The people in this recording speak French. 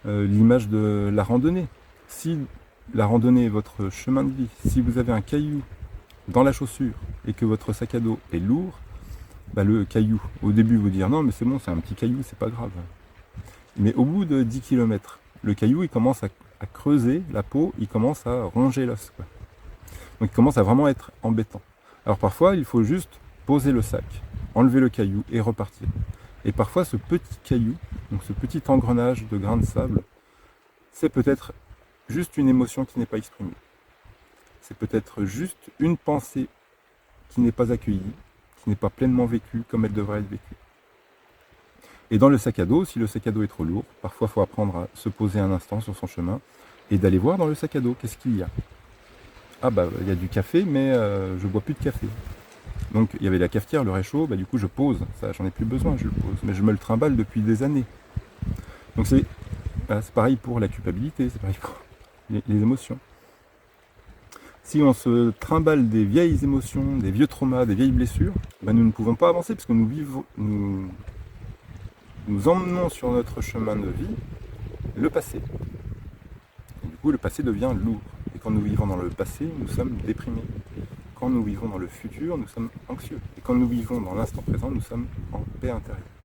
l'image de la randonnée. Si la randonnée est votre chemin de vie, si vous avez un caillou dans la chaussure et que votre sac à dos est lourd, bah le caillou, au début vous dire non mais c'est bon, c'est un petit caillou, c'est pas grave. Mais au bout de 10 km, le caillou il commence à creuser la peau, il commence à ronger l'os, quoi. Donc il commence à vraiment être embêtant. Alors parfois il faut juste poser le sac, enlever le caillou et repartir. Et parfois ce petit caillou, donc ce petit engrenage de grains de sable, c'est peut-être juste une émotion qui n'est pas exprimée. C'est peut-être juste une pensée qui n'est pas accueillie, qui n'est pas pleinement vécue comme elle devrait être vécue. Et dans le sac à dos, si le sac à dos est trop lourd, parfois il faut apprendre à se poser un instant sur son chemin et d'aller voir dans le sac à dos qu'est-ce qu'il y a. Ah bah il y a du café, mais je bois plus de café. Donc il y avait la cafetière, le réchaud, bah du coup je pose, ça j'en ai plus besoin, je le pose, mais je me le trimballe depuis des années. Donc c'est pareil pour la culpabilité, c'est pareil pour les émotions. Si on se trimballe des vieilles émotions, des vieux traumas, des vieilles blessures, bah nous ne pouvons pas avancer parce que nous emmenons sur notre chemin de vie le passé. Et du coup le passé devient lourd. Et quand nous vivons dans le passé, nous sommes déprimés. Quand nous vivons dans le futur, nous sommes anxieux. Et quand nous vivons dans l'instant présent, nous sommes en paix intérieure.